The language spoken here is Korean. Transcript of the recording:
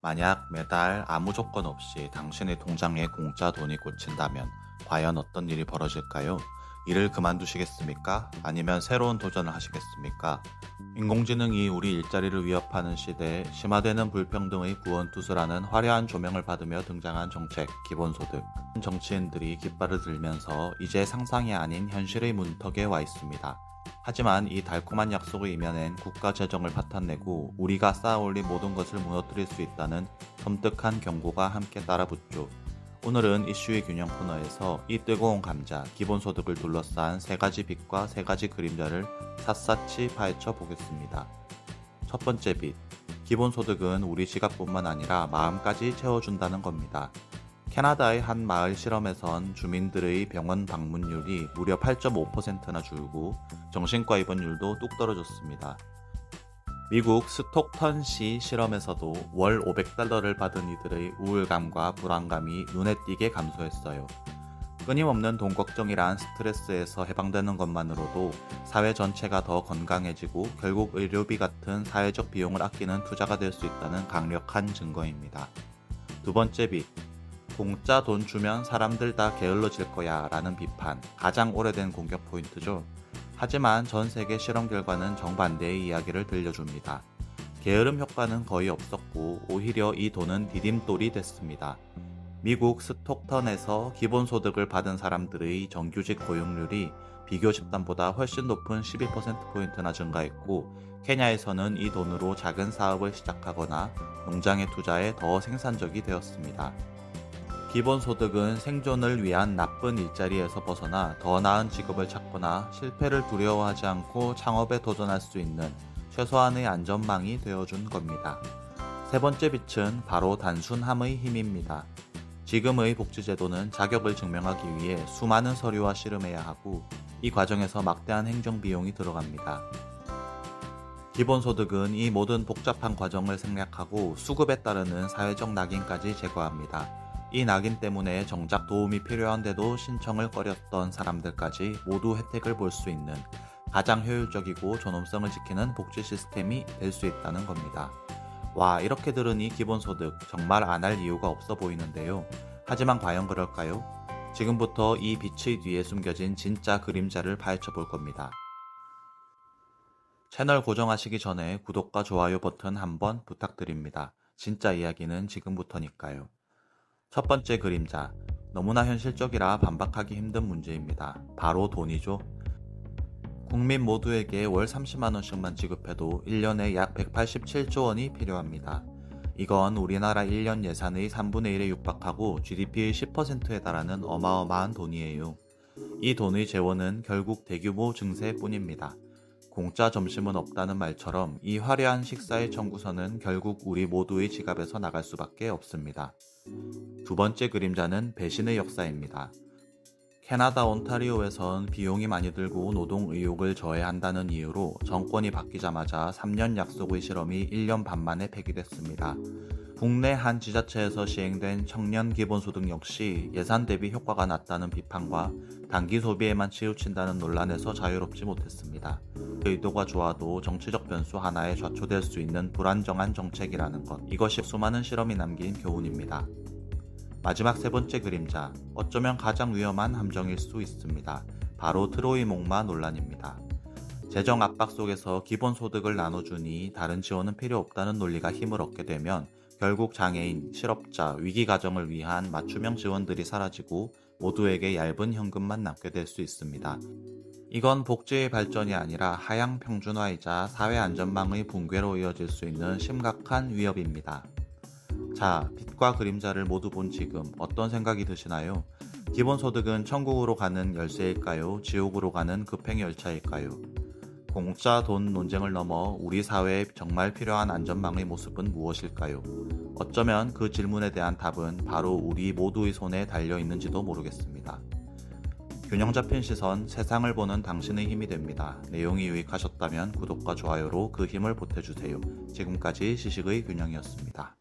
만약 매달 아무 조건 없이 당신의 통장에 공짜 돈이 꽂힌다면 과연 어떤 일이 벌어질까요? 일을 그만두시겠습니까? 아니면 새로운 도전을 하시겠습니까? 인공지능이 우리 일자리를 위협하는 시대에 심화되는 불평등의 구원투수라는 화려한 조명을 받으며 등장한 정책, 기본소득. 정치인들이 깃발을 들면서 이제 상상이 아닌 현실의 문턱에 와 있습니다. 하지만 이 달콤한 약속을 이면엔 국가 재정을 파탄내고 우리가 쌓아올린 모든 것을 무너뜨릴 수 있다는 섬뜩한 경고가 함께 따라붙죠. 오늘은 이슈의 균형 코너에서 이 뜨거운 감자, 기본소득을 둘러싼 세 가지 빛과 세 가지 그림자를 샅샅이 파헤쳐 보겠습니다. 첫 번째 빛, 기본소득은 우리 지갑뿐만 아니라 마음까지 채워준다는 겁니다. 캐나다의 한 마을 실험에선 주민들의 병원 방문율이 무려 8.5%나 줄고 정신과 입원율도 뚝 떨어졌습니다. 미국 스톡턴시 실험에서도 월 $500를 받은 이들의 우울감과 불안감이 눈에 띄게 감소했어요. 끊임없는 돈 걱정이란 스트레스에서 해방되는 것만으로도 사회 전체가 더 건강해지고 결국 의료비 같은 사회적 비용을 아끼는 투자가 될 수 있다는 강력한 증거입니다. 두 번째 빛, 공짜 돈 주면 사람들 다 게을러질 거야 라는 비판, 가장 오래된 공격 포인트죠. 하지만 전 세계 실험 결과는 정반대의 이야기를 들려줍니다. 게으름 효과는 거의 없었고 오히려 이 돈은 디딤돌이 됐습니다. 미국 스톡턴에서 기본소득을 받은 사람들의 정규직 고용률이 비교 집단보다 훨씬 높은 12%포인트나 증가했고 케냐에서는 이 돈으로 작은 사업을 시작하거나 농장에 투자해 더 생산적이 되었습니다. 기본소득은 생존을 위한 나쁜 일자리에서 벗어나 더 나은 직업을 찾거나 실패를 두려워하지 않고 창업에 도전할 수 있는 최소한의 안전망이 되어준 겁니다. 세 번째 빛은 바로 단순함의 힘입니다. 지금의 복지제도는 자격을 증명하기 위해 수많은 서류와 씨름해야 하고 이 과정에서 막대한 행정비용이 들어갑니다. 기본소득은 이 모든 복잡한 과정을 생략하고 수급에 따르는 사회적 낙인까지 제거합니다. 이 낙인 때문에 정작 도움이 필요한데도 신청을 꺼렸던 사람들까지 모두 혜택을 볼 수 있는 가장 효율적이고 존엄성을 지키는 복지 시스템이 될 수 있다는 겁니다. 와, 이렇게 들으니 기본소득 정말 안 할 이유가 없어 보이는데요. 하지만 과연 그럴까요? 지금부터 이 빛의 뒤에 숨겨진 진짜 그림자를 파헤쳐 볼 겁니다. 채널 고정하시기 전에 구독과 좋아요 버튼 한번 부탁드립니다. 진짜 이야기는 지금부터니까요. 첫 번째 그림자, 너무나 현실적이라 반박하기 힘든 문제입니다. 바로 돈이죠. 국민 모두에게 월 30만원씩만 지급해도 1년에 약 187조 원이 필요합니다. 이건 우리나라 1년 예산의 3분의 1에 육박하고 GDP의 10%에 달하는 어마어마한 돈이에요. 이 돈의 재원은 결국 대규모 증세뿐입니다. 공짜 점심은 없다는 말처럼 이 화려한 식사의 청구서는 결국 우리 모두의 지갑에서 나갈 수밖에 없습니다. 두 번째 그림자는 배신의 역사입니다. 캐나다 온타리오에선 비용이 많이 들고 노동 의욕을 저해한다는 이유로 정권이 바뀌자마자 3년 약속의 실험이 1년 반 만에 폐기됐습니다. 국내 한 지자체에서 시행된 청년 기본소득 역시 예산 대비 효과가 낮다는 비판과 단기 소비에만 치우친다는 논란에서 자유롭지 못했습니다. 의도가 좋아도 정치적 변수 하나에 좌초될 수 있는 불안정한 정책이라는 것, 이것이 수많은 실험이 남긴 교훈입니다. 마지막 세 번째 그림자, 어쩌면 가장 위험한 함정일 수 있습니다. 바로 트로이 목마 논란입니다. 재정 압박 속에서 기본소득을 나눠주니 다른 지원은 필요 없다는 논리가 힘을 얻게 되면 결국 장애인, 실업자, 위기가정을 위한 맞춤형 지원들이 사라지고 모두에게 얇은 현금만 남게 될 수 있습니다. 이건 복지의 발전이 아니라 하향 평준화이자 사회 안전망의 붕괴로 이어질 수 있는 심각한 위협입니다. 자, 빛과 그림자를 모두 본 지금 어떤 생각이 드시나요? 기본소득은 천국으로 가는 열쇠일까요? 지옥으로 가는 급행 열차일까요? 공짜 돈 논쟁을 넘어 우리 사회에 정말 필요한 안전망의 모습은 무엇일까요? 어쩌면 그 질문에 대한 답은 바로 우리 모두의 손에 달려 있는지도 모르겠습니다. 균형 잡힌 시선, 세상을 보는 당신의 힘이 됩니다. 내용이 유익하셨다면 구독과 좋아요로 그 힘을 보태주세요. 지금까지 시식의 균형이었습니다.